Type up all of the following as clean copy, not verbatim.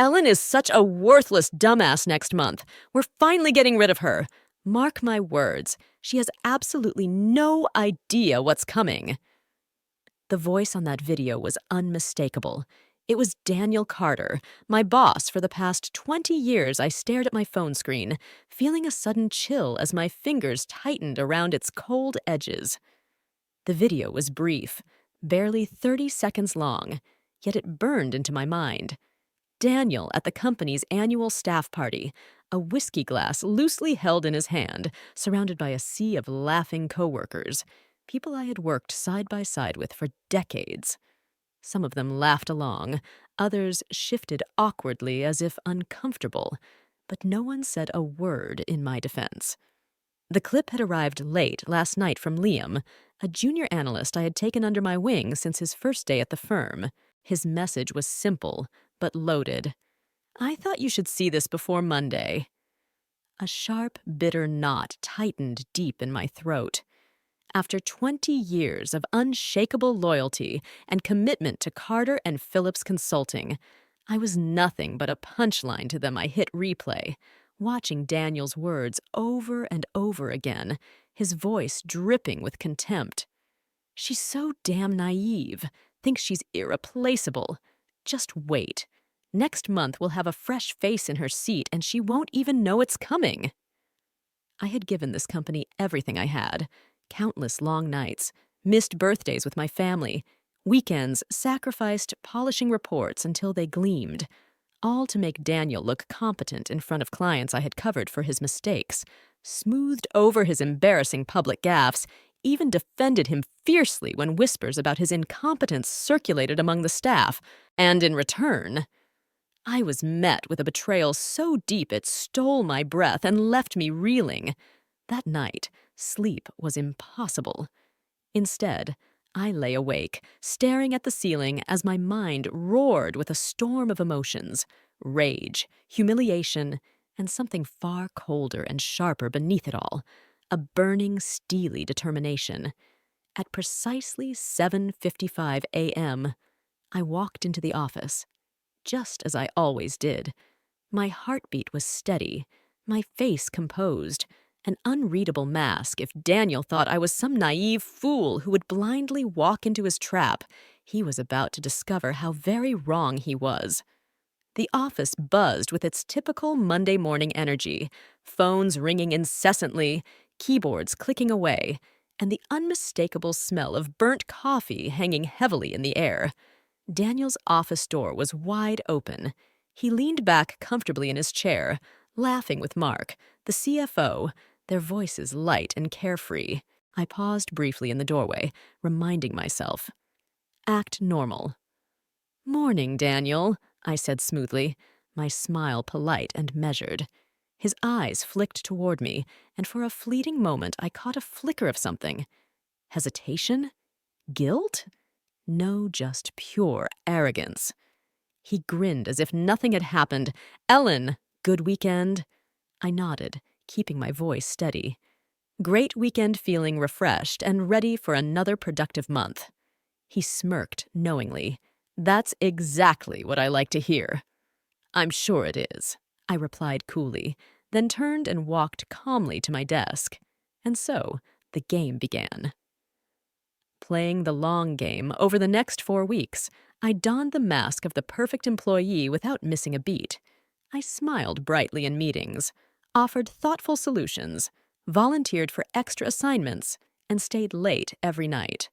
Ellen is such a worthless dumbass next month. We're finally getting rid of her. Mark my words, she has absolutely no idea what's coming." The voice on that video was unmistakable. It was Daniel Carter, my boss for the past 20 years. I stared at my phone screen, feeling a sudden chill as my fingers tightened around its cold edges. The video was brief, barely 30 seconds long, yet it burned into my mind. Daniel at the company's annual staff party, a whiskey glass loosely held in his hand, surrounded by a sea of laughing coworkers, people I had worked side by side with for decades. Some of them laughed along, others shifted awkwardly as if uncomfortable, but no one said a word in my defense. The clip had arrived late last night from Liam, a junior analyst I had taken under my wing since his first day at the firm. His message was simple, but loaded. "I thought you should see this before Monday." A sharp, bitter knot tightened deep in my throat. After 20 years of unshakable loyalty and commitment to Carter and Phillips Consulting, I was nothing but a punchline to them. I hit replay, watching Daniel's words over and over again, his voice dripping with contempt. "She's so damn naive, thinks she's irreplaceable. Just wait. Next month we'll have a fresh face in her seat and she won't even know it's coming." I had given this company everything I had. Countless long nights, missed birthdays with my family, weekends sacrificed polishing reports until they gleamed, all to make Daniel look competent in front of clients I had covered for his mistakes, smoothed over his embarrassing public gaffes, even defended him fiercely when whispers about his incompetence circulated among the staff, and in return, I was met with a betrayal so deep it stole my breath and left me reeling. That night, sleep was impossible. Instead, I lay awake, staring at the ceiling as my mind roared with a storm of emotions, rage, humiliation, and something far colder and sharper beneath it all, a burning, steely determination. At precisely 7:55 a.m., I walked into the office, just as I always did. My heartbeat was steady, my face composed, an unreadable mask if Daniel thought I was some naive fool who would blindly walk into his trap. He was about to discover how very wrong he was. The office buzzed with its typical Monday morning energy, phones ringing incessantly, keyboards clicking away, and the unmistakable smell of burnt coffee hanging heavily in the air. Daniel's office door was wide open. He leaned back comfortably in his chair, laughing with Mark, the CFO, their voices light and carefree. I paused briefly in the doorway, reminding myself. Act normal. "Morning, Daniel," I said smoothly, my smile polite and measured. His eyes flicked toward me, and for a fleeting moment I caught a flicker of something. Hesitation? Guilt? No, just pure arrogance. He grinned as if nothing had happened. "Ellen, good weekend?" I nodded, keeping my voice steady. "Great weekend, feeling refreshed and ready for another productive month." He smirked knowingly. "That's exactly what I like to hear." "I'm sure it is," I replied coolly, then turned and walked calmly to my desk. And so, the game began. Playing the long game, over the next 4 weeks, I donned the mask of the perfect employee without missing a beat. I smiled brightly in meetings, offered thoughtful solutions, volunteered for extra assignments, and stayed late every night,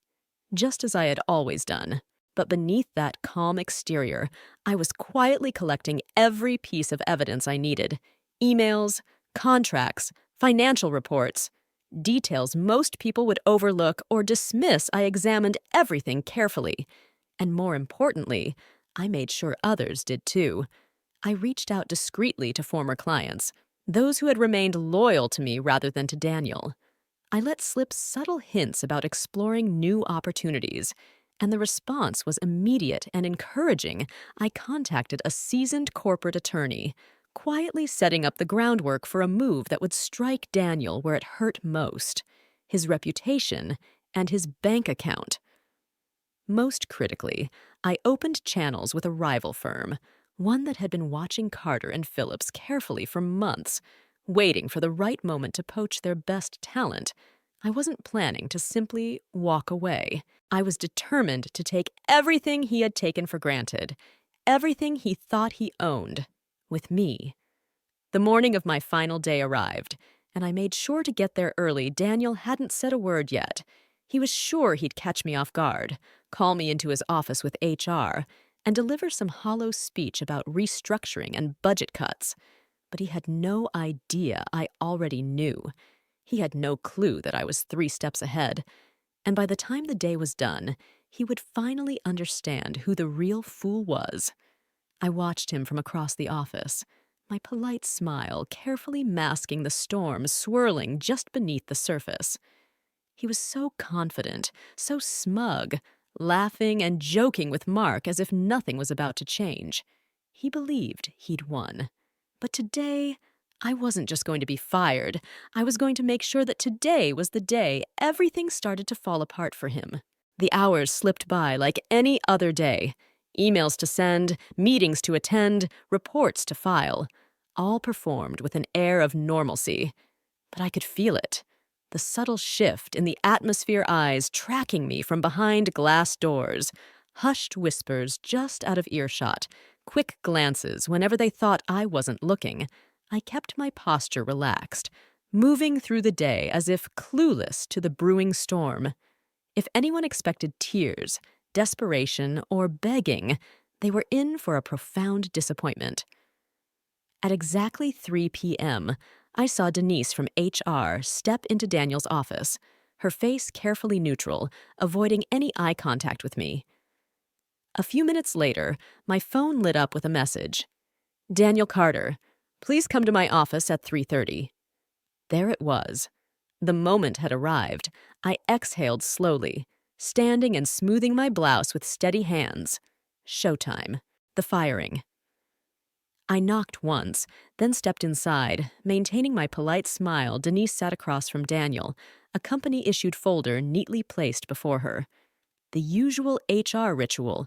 just as I had always done. But beneath that calm exterior, I was quietly collecting every piece of evidence I needed. Emails, contracts, financial reports, details most people would overlook or dismiss. I examined everything carefully. And more importantly, I made sure others did too. I reached out discreetly to former clients, those who had remained loyal to me rather than to Daniel. I let slip subtle hints about exploring new opportunities, and the response was immediate and encouraging. I contacted a seasoned corporate attorney, quietly setting up the groundwork for a move that would strike Daniel where it hurt most: his reputation and his bank account. Most critically, I opened channels with a rival firm, one that had been watching Carter and Phillips carefully for months, waiting for the right moment to poach their best talent. I wasn't planning to simply walk away. I was determined to take everything he had taken for granted, everything he thought he owned, with me. The morning of my final day arrived, and I made sure to get there early. Daniel hadn't said a word yet. He was sure he'd catch me off guard, call me into his office with HR, and deliver some hollow speech about restructuring and budget cuts. But he had no idea I already knew. He had no clue that I was 3 steps ahead. And by the time the day was done, he would finally understand who the real fool was. I watched him from across the office, my polite smile carefully masking the storm swirling just beneath the surface. He was so confident, so smug, laughing and joking with Mark as if nothing was about to change. He believed he'd won. But today, I wasn't just going to be fired. I was going to make sure that today was the day everything started to fall apart for him. The hours slipped by like any other day. Emails to send, meetings to attend, reports to file, all performed with an air of normalcy. But I could feel it, the subtle shift in the atmosphere, eyes tracking me from behind glass doors, hushed whispers just out of earshot, quick glances whenever they thought I wasn't looking. I kept my posture relaxed, moving through the day as if clueless to the brewing storm. If anyone expected tears, desperation, or begging, they were in for a profound disappointment. At exactly 3 p.m., I saw Denise from HR step into Daniel's office, her face carefully neutral, avoiding any eye contact with me. A few minutes later, my phone lit up with a message. "Daniel Carter, please come to my office at 3:30. There it was. The moment had arrived. I exhaled slowly, standing and smoothing my blouse with steady hands. Showtime. The firing. I knocked once, then stepped inside. Maintaining my polite smile, Denise sat across from Daniel, a company-issued folder neatly placed before her. The usual HR ritual.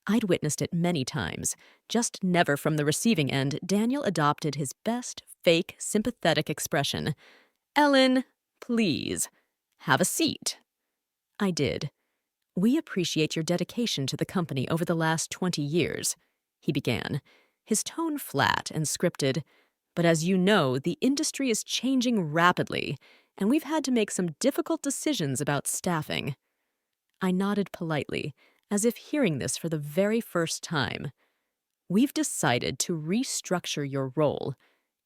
I'd witnessed it many times, just never from the receiving end. Daniel adopted his best, fake, sympathetic expression. "Ellen, please, have a seat." I did. "We appreciate your dedication to the company over the last 20 years, he began, his tone flat and scripted. "But as you know, the industry is changing rapidly, and we've had to make some difficult decisions about staffing." I nodded politely, as if hearing this for the very first time. "We've decided to restructure your role,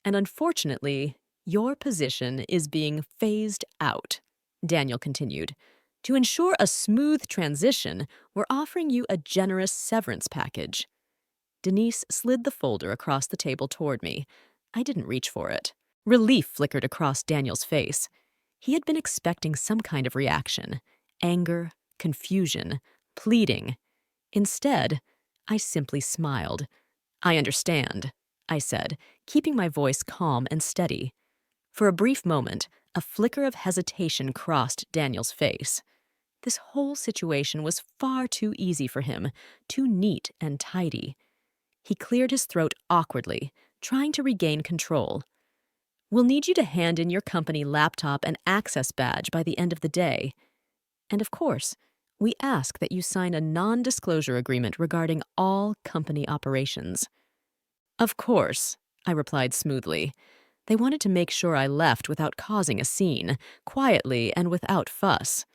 and unfortunately, your position is being phased out," Daniel continued. "To ensure a smooth transition, we're offering you a generous severance package." Denise slid the folder across the table toward me. I didn't reach for it. Relief flickered across Daniel's face. He had been expecting some kind of reaction. Anger, confusion, pleading. Instead, I simply smiled. "I understand," I said, keeping my voice calm and steady. For a brief moment, a flicker of hesitation crossed Daniel's face. This whole situation was far too easy for him, too neat and tidy. He cleared his throat awkwardly, trying to regain control. "We'll need you to hand in your company laptop and access badge by the end of the day. And of course, we ask that you sign a non-disclosure agreement regarding all company operations." "Of course," I replied smoothly. They wanted to make sure I left without causing a scene, quietly and without fuss.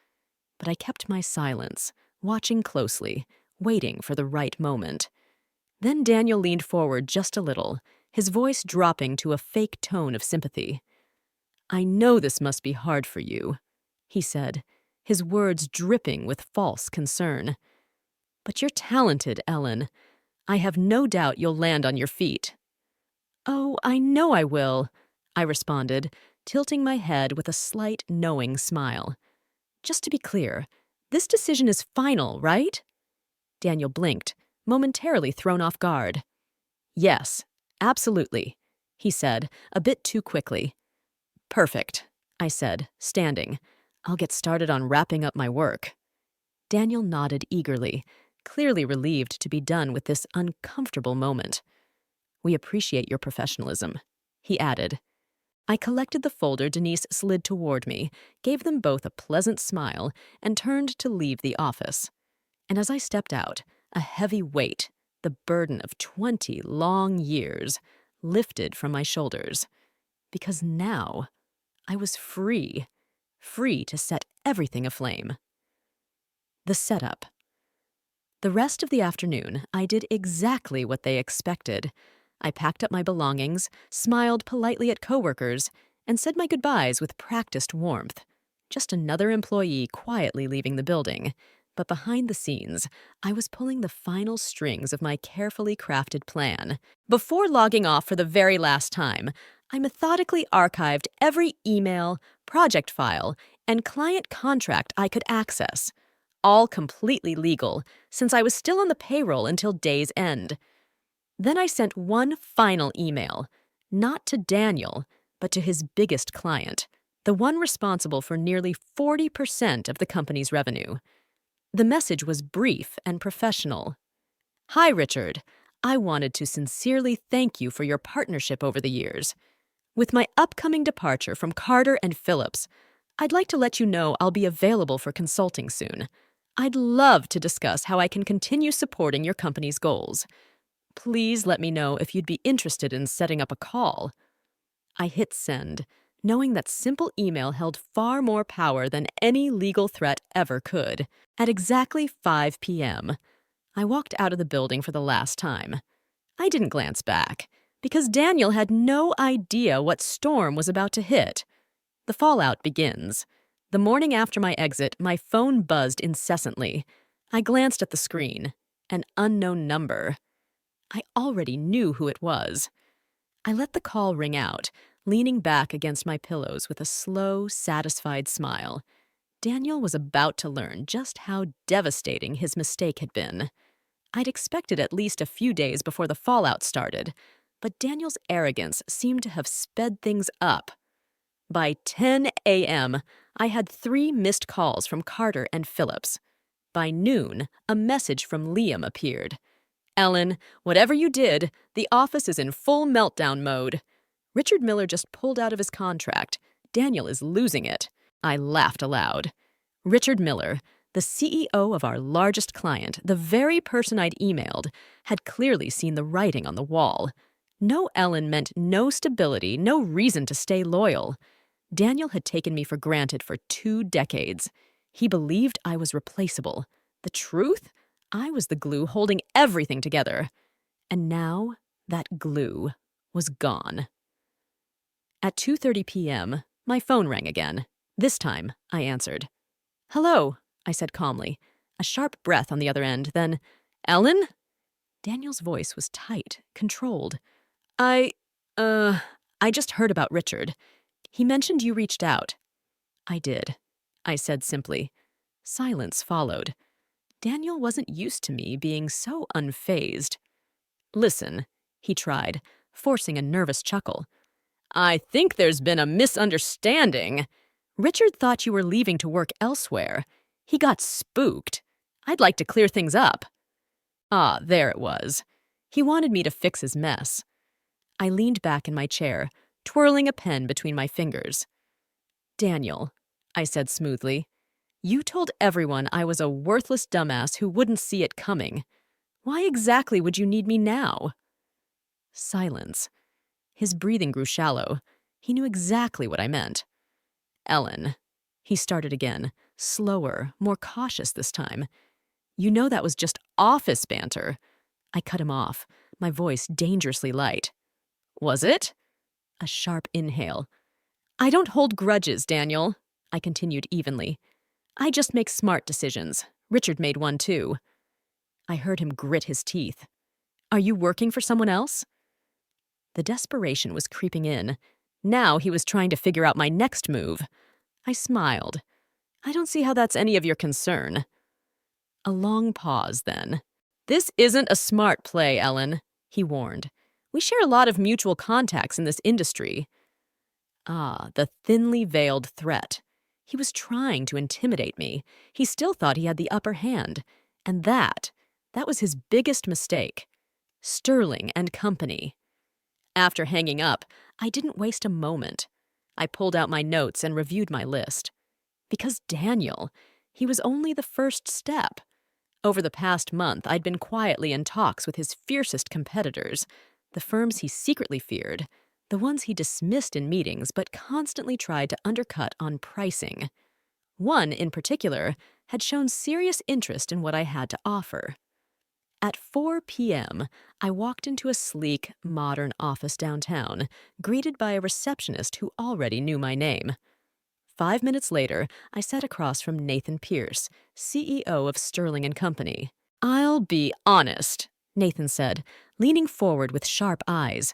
But I kept my silence, watching closely, waiting for the right moment. Then Daniel leaned forward just a little, his voice dropping to a fake tone of sympathy. "I know this must be hard for you," he said, his words dripping with false concern. "But you're talented, Ellen. I have no doubt you'll land on your feet." "Oh, I know I will," I responded, tilting my head with a slight knowing smile. "Just to be clear, this decision is final, right?" Daniel blinked, momentarily thrown off guard. "Yes, absolutely," he said, a bit too quickly. "Perfect," I said, standing. "I'll get started on wrapping up my work." Daniel nodded eagerly, clearly relieved to be done with this uncomfortable moment. We appreciate your professionalism," he added. I collected the folder Denise slid toward me, gave them both a pleasant smile, and turned to leave the office. And as I stepped out, a heavy weight, the burden of 20 long years, lifted from my shoulders. Because now I was free to set everything aflame. The setup. The rest of the afternoon, I did exactly what they expected. I packed up my belongings, smiled politely at coworkers, and said my goodbyes with practiced warmth. Just another employee quietly leaving the building. But behind the scenes, I was pulling the final strings of my carefully crafted plan. Before logging off for the very last time, I methodically archived every email, project file, and client contract I could access. All completely legal, since I was still on the payroll until day's end. Then I sent one final email, not to Daniel, but to his biggest client, the one responsible for nearly 40% of the company's revenue. The message was brief and professional. "Hi, Richard. I wanted to sincerely thank you for your partnership over the years. With my upcoming departure from Carter and Phillips, I'd like to let you know I'll be available for consulting soon. I'd love to discuss how I can continue supporting your company's goals. Please let me know if you'd be interested in setting up a call." I hit send, knowing that simple email held far more power than any legal threat ever could. At exactly 5 p.m., I walked out of the building for the last time. I didn't glance back, because Daniel had no idea what storm was about to hit. The fallout begins. The morning after my exit, my phone buzzed incessantly. I glanced at the screen. An unknown number. I already knew who it was. I let the call ring out, leaning back against my pillows with a slow, satisfied smile. Daniel was about to learn just how devastating his mistake had been. I'd expected at least a few days before the fallout started, but Daniel's arrogance seemed to have sped things up. By 10 a.m., I had 3 missed calls from Carter and Phillips. By noon, a message from Liam appeared. "Ellen, whatever you did, the office is in full meltdown mode. Richard Miller just pulled out of his contract. Daniel is losing it." I laughed aloud. Richard Miller, the CEO of our largest client, the very person I'd emailed, had clearly seen the writing on the wall. No Ellen meant no stability, no reason to stay loyal. Daniel had taken me for granted for 2 decades. He believed I was replaceable. The truth? I was the glue holding everything together. And now, that glue was gone. At 2:30 p.m., my phone rang again. This time, I answered. "Hello," I said calmly, a sharp breath on the other end, then, "Ellen?" Daniel's voice was tight, controlled. I just heard about Richard. He mentioned you reached out." "I did," I said simply. Silence followed. Daniel wasn't used to me being so unfazed. "Listen," he tried, forcing a nervous chuckle. "I think there's been a misunderstanding. Richard thought you were leaving to work elsewhere. He got spooked. I'd like to clear things up." Ah, there it was. He wanted me to fix his mess. I leaned back in my chair, twirling a pen between my fingers. "Daniel," I said smoothly, "you told everyone I was a worthless dumbass who wouldn't see it coming. Why exactly would you need me now?" Silence. His breathing grew shallow. He knew exactly what I meant. "Ellen," he started again, slower, more cautious this time. "You know that was just office banter." I cut him off, my voice dangerously light. "Was it?" A sharp inhale. "I don't hold grudges, Daniel," I continued evenly. "I just make smart decisions. Richard made one too." I heard him grit his teeth. "Are you working for someone else?" The desperation was creeping in. Now he was trying to figure out my next move. I smiled. "I don't see how that's any of your concern." A long pause, then. "This isn't a smart play, Ellen," he warned. "We share a lot of mutual contacts in this industry." Ah, the thinly veiled threat. He was trying to intimidate me. He still thought he had the upper hand. And that was his biggest mistake. Sterling and Company. After hanging up, I didn't waste a moment. I pulled out my notes and reviewed my list. Because Daniel, he was only the first step. Over the past month, I'd been quietly in talks with his fiercest competitors, the firms he secretly feared, the ones he dismissed in meetings but constantly tried to undercut on pricing. One, in particular, had shown serious interest in what I had to offer. At 4 p.m., I walked into a sleek, modern office downtown, greeted by a receptionist who already knew my name. 5 minutes later, I sat across from Nathan Pierce, CEO of Sterling and Company. "I'll be honest," Nathan said, leaning forward with sharp eyes.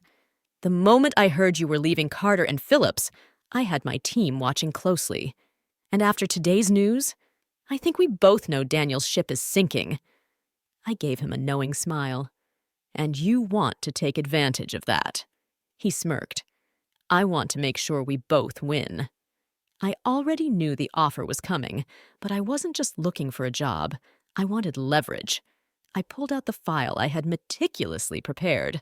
"The moment I heard you were leaving Carter and Phillips, I had my team watching closely. And after today's news, I think we both know Daniel's ship is sinking." I gave him a knowing smile. "And you want to take advantage of that." He smirked. "I want to make sure we both win." I already knew the offer was coming, but I wasn't just looking for a job. I wanted leverage. I pulled out the file I had meticulously prepared.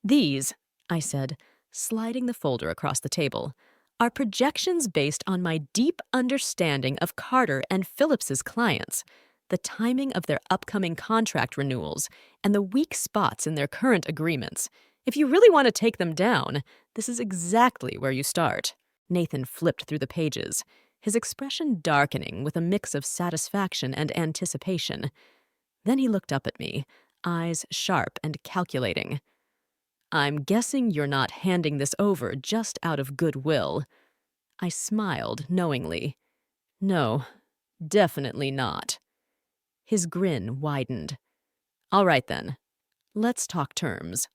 "These," I said, sliding the folder across the table, "are projections based on my deep understanding of Carter and Phillips's clients, the timing of their upcoming contract renewals, and the weak spots in their current agreements. If you really want to take them down, this is exactly where you start." Nathan flipped through the pages, his expression darkening with a mix of satisfaction and anticipation. Then he looked up at me, eyes sharp and calculating. "I'm guessing you're not handing this over just out of goodwill." I smiled knowingly. "No, definitely not." His grin widened. "All right then, let's talk terms."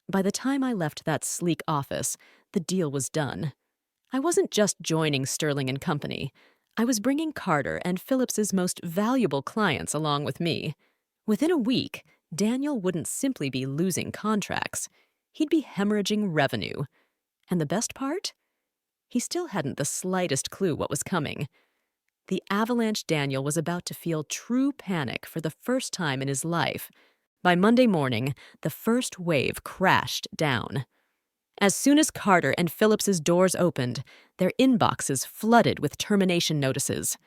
By the time I left that sleek office, the deal was done. I wasn't just joining Sterling and Company. I was bringing Carter and Phillips's most valuable clients along with me. Within a week, Daniel wouldn't simply be losing contracts. He'd be hemorrhaging revenue. And the best part? He still hadn't the slightest clue what was coming. The avalanche Daniel was about to feel true panic for the first time in his life. By Monday morning, the first wave crashed down. As soon as Carter and Phillips's doors opened, their inboxes flooded with termination notices.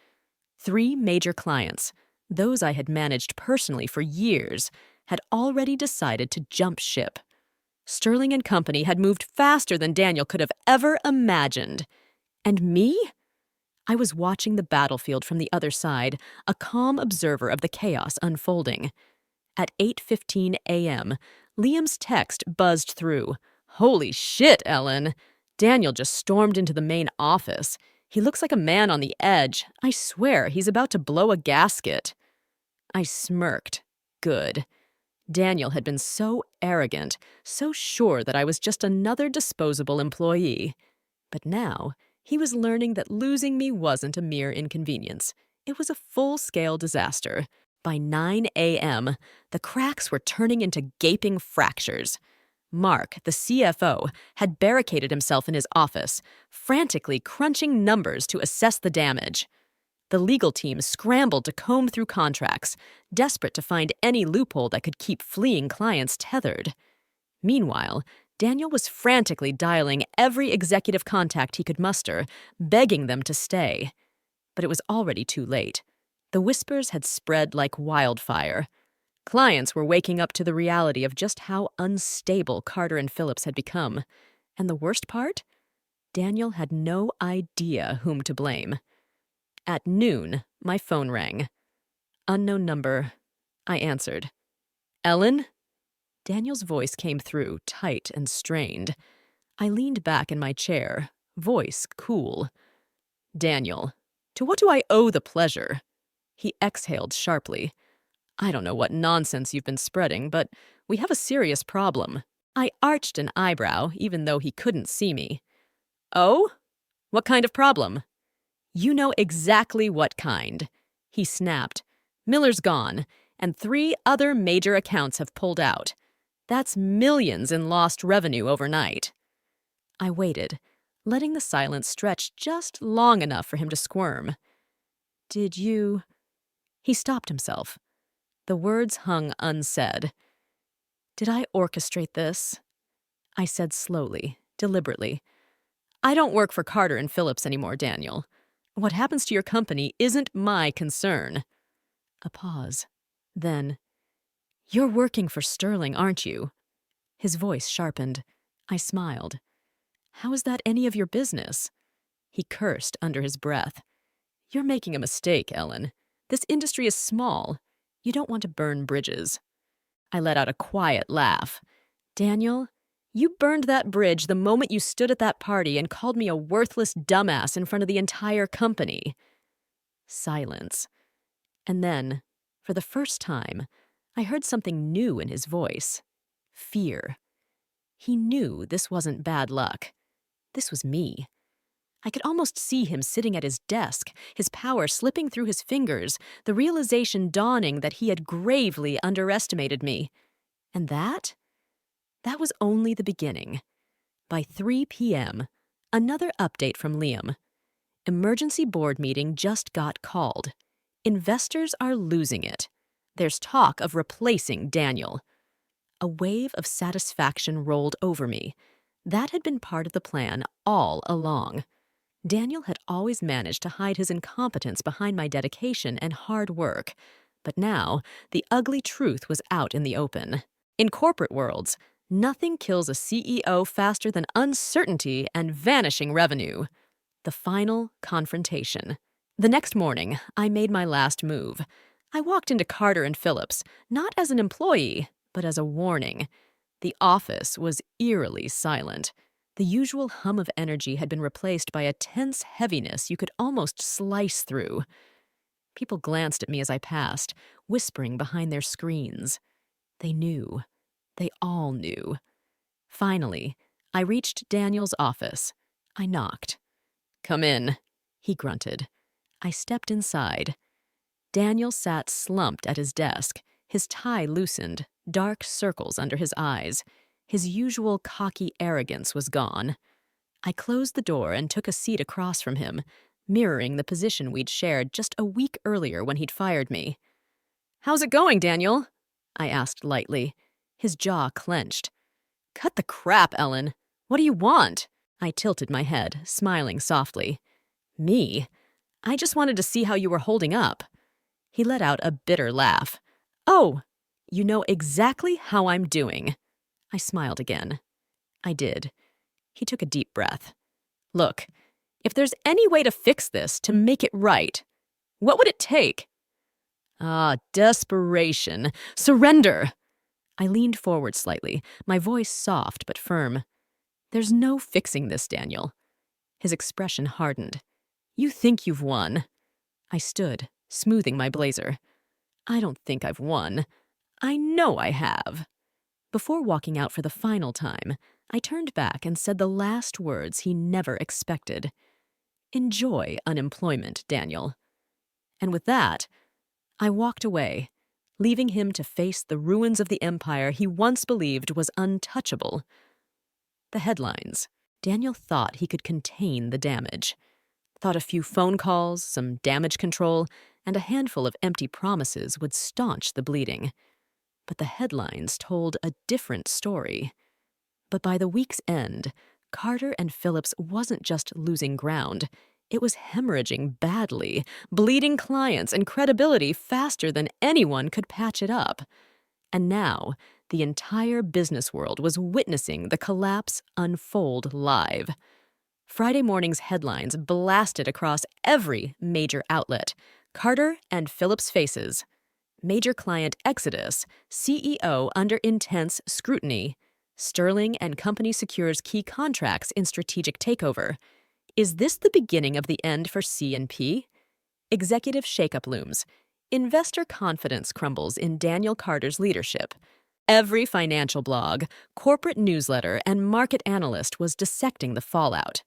3 major clients, those I had managed personally for years, had already decided to jump ship. Sterling and Company had moved faster than Daniel could have ever imagined. And me? I was watching the battlefield from the other side, a calm observer of the chaos unfolding. At 8:15 a.m., Liam's text buzzed through. "Holy shit, Ellen! Daniel just stormed into the main office. He looks like a man on the edge. I swear, he's about to blow a gasket." I smirked. Good. Daniel had been so arrogant, so sure that I was just another disposable employee. But now, he was learning that losing me wasn't a mere inconvenience. It was a full-scale disaster. By 9 a.m., the cracks were turning into gaping fractures. Mark, the CFO, had barricaded himself in his office, frantically crunching numbers to assess the damage. The legal team scrambled to comb through contracts, desperate to find any loophole that could keep fleeing clients tethered. Meanwhile, Daniel was frantically dialing every executive contact he could muster, begging them to stay. But it was already too late. The whispers had spread like wildfire. Clients were waking up to the reality of just how unstable Carter and Phillips had become. And the worst part? Daniel had no idea whom to blame. At noon, my phone rang. "Unknown number." I answered. "Ellen?" Daniel's voice came through, tight and strained. I leaned back in my chair, voice cool. "Daniel, to what do I owe the pleasure?" He exhaled sharply. "I don't know what nonsense you've been spreading, but we have a serious problem." I arched an eyebrow, even though he couldn't see me. "Oh? What kind of problem?" "You know exactly what kind," he snapped. "Miller's gone, and 3 other major accounts have pulled out. That's millions in lost revenue overnight." I waited, letting the silence stretch just long enough for him to squirm. "Did you—" He stopped himself. The words hung unsaid. "Did I orchestrate this?" I said slowly, deliberately. I don't work for Carter and Phillips anymore, Daniel. What happens to your company isn't my concern. A pause. Then, you're working for Sterling, aren't you? His voice sharpened. I smiled. How is that any of your business? He cursed under his breath. You're making a mistake, Ellen. This industry is small. You don't want to burn bridges. I let out a quiet laugh. Daniel, you burned that bridge the moment you stood at that party and called me a worthless dumbass in front of the entire company. Silence. And then, for the first time, I heard something new in his voice. Fear. He knew this wasn't bad luck. This was me. I could almost see him sitting at his desk, his power slipping through his fingers, the realization dawning that he had gravely underestimated me. And that was only the beginning. By 3 p.m., another update from Liam. Emergency board meeting just got called. Investors are losing it. There's talk of replacing Daniel. A wave of satisfaction rolled over me. That had been part of the plan all along. Daniel had always managed to hide his incompetence behind my dedication and hard work. But now, the ugly truth was out in the open. In corporate worlds, nothing kills a CEO faster than uncertainty and vanishing revenue. The final confrontation. The next morning, I made my last move. I walked into Carter and Phillips, not as an employee, but as a warning. The office was eerily silent. The usual hum of energy had been replaced by a tense heaviness you could almost slice through. People glanced at me as I passed, whispering behind their screens. They knew. They all knew. Finally, I reached Daniel's office. I knocked. "Come in," he grunted. I stepped inside. Daniel sat slumped at his desk, his tie loosened, dark circles under his eyes. His usual cocky arrogance was gone. I closed the door and took a seat across from him, mirroring the position we'd shared just a week earlier when he'd fired me. "How's it going, Daniel?" I asked lightly. His jaw clenched. "Cut the crap, Ellen. What do you want?" I tilted my head, smiling softly. "Me? I just wanted to see how you were holding up." He let out a bitter laugh. "Oh, you know exactly how I'm doing." I smiled again. I did. He took a deep breath. "Look, if there's any way to fix this, to make it right, what would it take?" "Ah, desperation. Surrender." I leaned forward slightly, my voice soft but firm. "There's no fixing this, Daniel." His expression hardened. "You think you've won." I stood, smoothing my blazer. "I don't think I've won. I know I have." Before walking out for the final time, I turned back and said the last words he never expected. "Enjoy unemployment, Daniel." And with that, I walked away, leaving him to face the ruins of the empire he once believed was untouchable. The headlines. Daniel thought he could contain the damage. Thought a few phone calls, some damage control, and a handful of empty promises would staunch the bleeding. But the headlines told a different story. But by the week's end, Carter and Phillips wasn't just losing ground. It was hemorrhaging badly, bleeding clients and credibility faster than anyone could patch it up. And now, the entire business world was witnessing the collapse unfold live. Friday morning's headlines blasted across every major outlet. Carter and Phillips faces. Major client exodus, CEO under intense scrutiny. Sterling and Company secures key contracts in strategic takeover. Is this the beginning of the end for C&P? Executive shakeup looms. Investor confidence crumbles in Daniel Carter's leadership. Every financial blog, corporate newsletter, and market analyst was dissecting the fallout.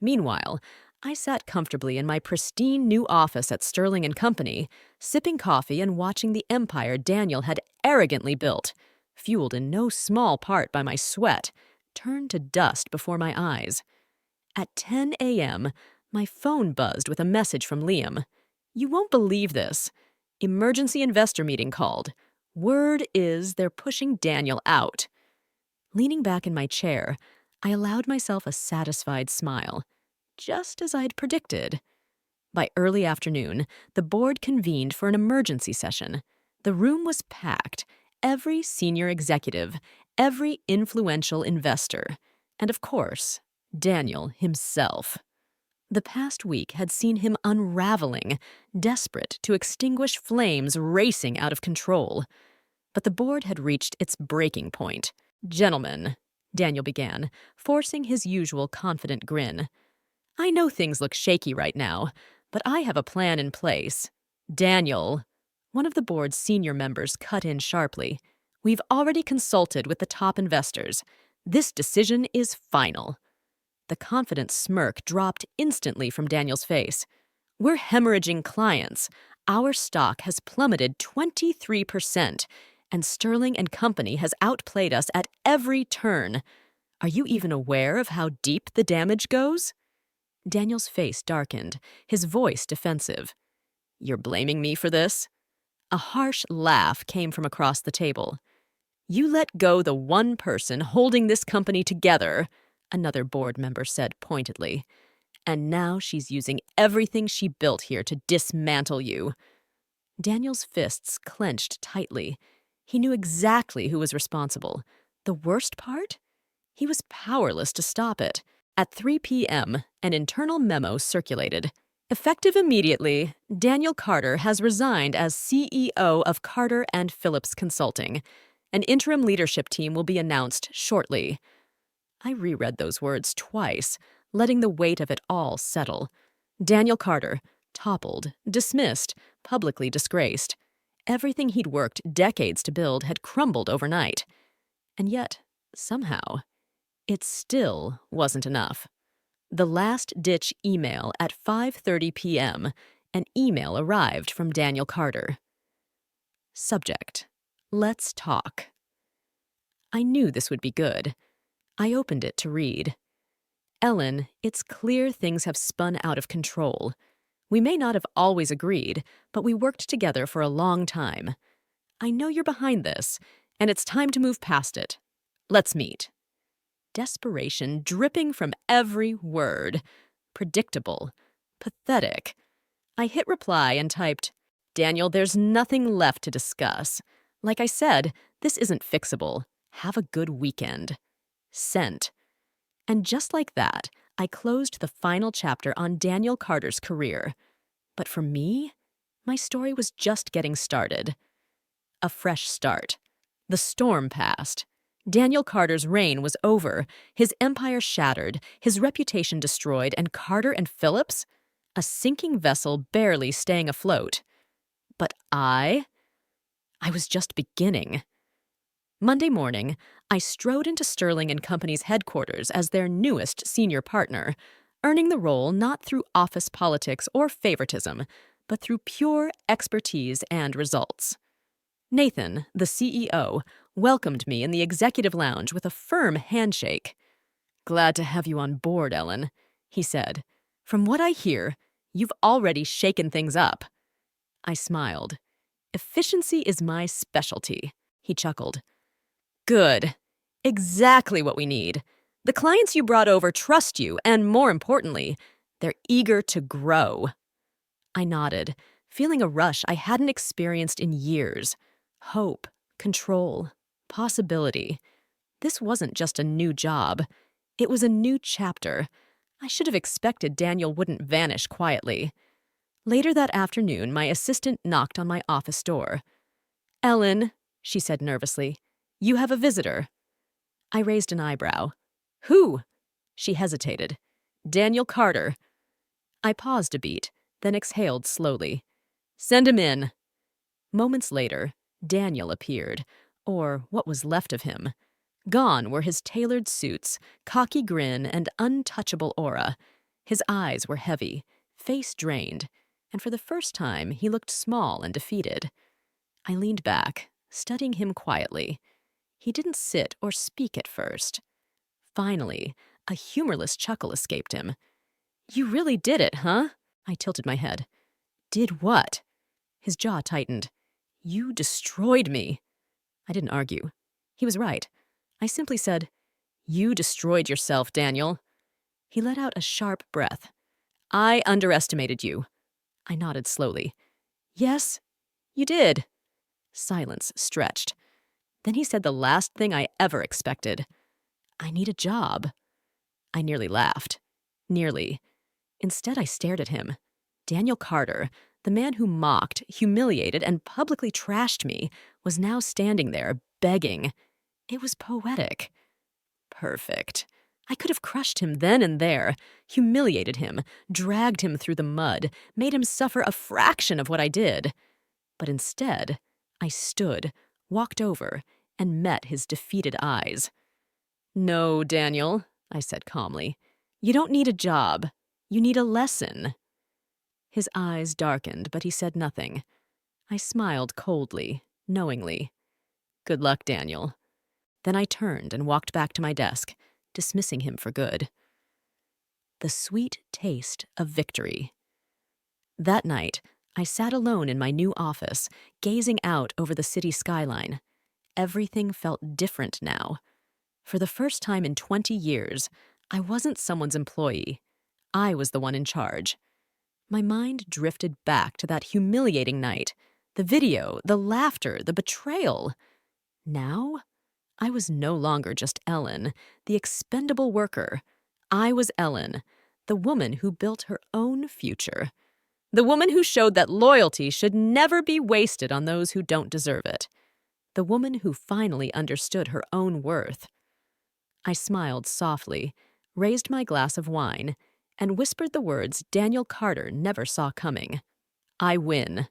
Meanwhile, I sat comfortably in my pristine new office at Sterling and Company, sipping coffee and watching the empire Daniel had arrogantly built, fueled in no small part by my sweat, turn to dust before my eyes. At 10 a.m., my phone buzzed with a message from Liam. "You won't believe this. Emergency investor meeting called. Word is they're pushing Daniel out." Leaning back in my chair, I allowed myself a satisfied smile, just as I'd predicted. By early afternoon, the board convened for an emergency session. The room was packed, every senior executive, every influential investor, and of course, Daniel himself. The past week had seen him unraveling, desperate to extinguish flames racing out of control. But the board had reached its breaking point. "Gentlemen," Daniel began, forcing his usual confident grin, "I know things look shaky right now, but I have a plan in place." "Daniel," one of the board's senior members cut in sharply, "we've already consulted with the top investors. This decision is final." The confident smirk dropped instantly from Daniel's face. "We're hemorrhaging clients. Our stock has plummeted 23%, and Sterling and Company has outplayed us at every turn. Are you even aware of how deep the damage goes?" Daniel's face darkened, his voice defensive. "You're blaming me for this?" A harsh laugh came from across the table. "You let go the one person holding this company together," another board member said pointedly, "and now she's using everything she built here to dismantle you." Daniel's fists clenched tightly. He knew exactly who was responsible. The worst part? He was powerless to stop it. At 3 p.m., an internal memo circulated. "Effective immediately, Daniel Carter has resigned as CEO of Carter and Phillips Consulting. An interim leadership team will be announced shortly." I reread those words twice, letting the weight of it all settle. Daniel Carter, toppled, dismissed, publicly disgraced. Everything he'd worked decades to build had crumbled overnight. And yet, somehow, it still wasn't enough. The last-ditch email at 5:30 p.m., an email arrived from Daniel Carter. Subject: Let's talk. I knew this would be good. I opened it to read. "Ellen, it's clear things have spun out of control. We may not have always agreed, but we worked together for a long time. I know you're behind this, and it's time to move past it. Let's meet." Desperation dripping from every word. Predictable. Pathetic. I hit reply and typed, "Daniel, there's nothing left to discuss. Like I said, this isn't fixable. Have a good weekend." Sent. And just like that, I closed the final chapter on Daniel Carter's career. But for me, my story was just getting started. A fresh start. The storm passed. Daniel Carter's reign was over, his empire shattered, his reputation destroyed, and Carter and Phillips? A sinking vessel barely staying afloat. But I was just beginning. Monday morning, I strode into Sterling and Company's headquarters as their newest senior partner, earning the role not through office politics or favoritism, but through pure expertise and results. Nathan, the CEO, welcomed me in the executive lounge with a firm handshake. "Glad to have you on board, Ellen," he said. "From what I hear, you've already shaken things up." I smiled. "Efficiency is my specialty," he chuckled. "Good. Exactly what we need. The clients you brought over trust you, and more importantly, they're eager to grow." I nodded, feeling a rush I hadn't experienced in years. Hope, control, possibility. This wasn't just a new job. It was a new chapter. I should have expected Daniel wouldn't vanish quietly. Later that afternoon, my assistant knocked on my office door. "Ellen," she said nervously, "you have a visitor." I raised an eyebrow. "Who?" She hesitated. "Daniel Carter." I paused a beat, then exhaled slowly. "Send him in." Moments later, Daniel appeared, or what was left of him. Gone were his tailored suits, cocky grin, and untouchable aura. His eyes were heavy, face drained, and for the first time he looked small and defeated. I leaned back, studying him quietly. He didn't sit or speak at first. Finally, a humorless chuckle escaped him. "You really did it, huh?" I tilted my head. "Did what?" His jaw tightened. "You destroyed me." I didn't argue. He was right. I simply said, "You destroyed yourself, Daniel." He let out a sharp breath. "I underestimated you." I nodded slowly. "Yes, you did." Silence stretched. Then he said the last thing I ever expected. "I need a job." I nearly laughed. Nearly. Instead, I stared at him. Daniel Carter, the man who mocked, humiliated, and publicly trashed me, was now standing there, begging. It was poetic. Perfect. I could have crushed him then and there, humiliated him, dragged him through the mud, made him suffer a fraction of what I did. But instead, I stood, walked over, and met his defeated eyes. "No, Daniel," I said calmly. "You don't need a job. You need a lesson." His eyes darkened, but he said nothing. I smiled coldly, knowingly. "Good luck, Daniel." Then I turned and walked back to my desk, dismissing him for good. The sweet taste of victory. That night, I sat alone in my new office, gazing out over the city skyline. Everything felt different now. For the first time in 20 years, I wasn't someone's employee. I was the one in charge. My mind drifted back to that humiliating night, the video, the laughter, the betrayal. Now, I was no longer just Ellen, the expendable worker. I was Ellen, the woman who built her own future. The woman who showed that loyalty should never be wasted on those who don't deserve it. The woman who finally understood her own worth. I smiled softly, raised my glass of wine, and whispered the words Daniel Carter never saw coming. "I win."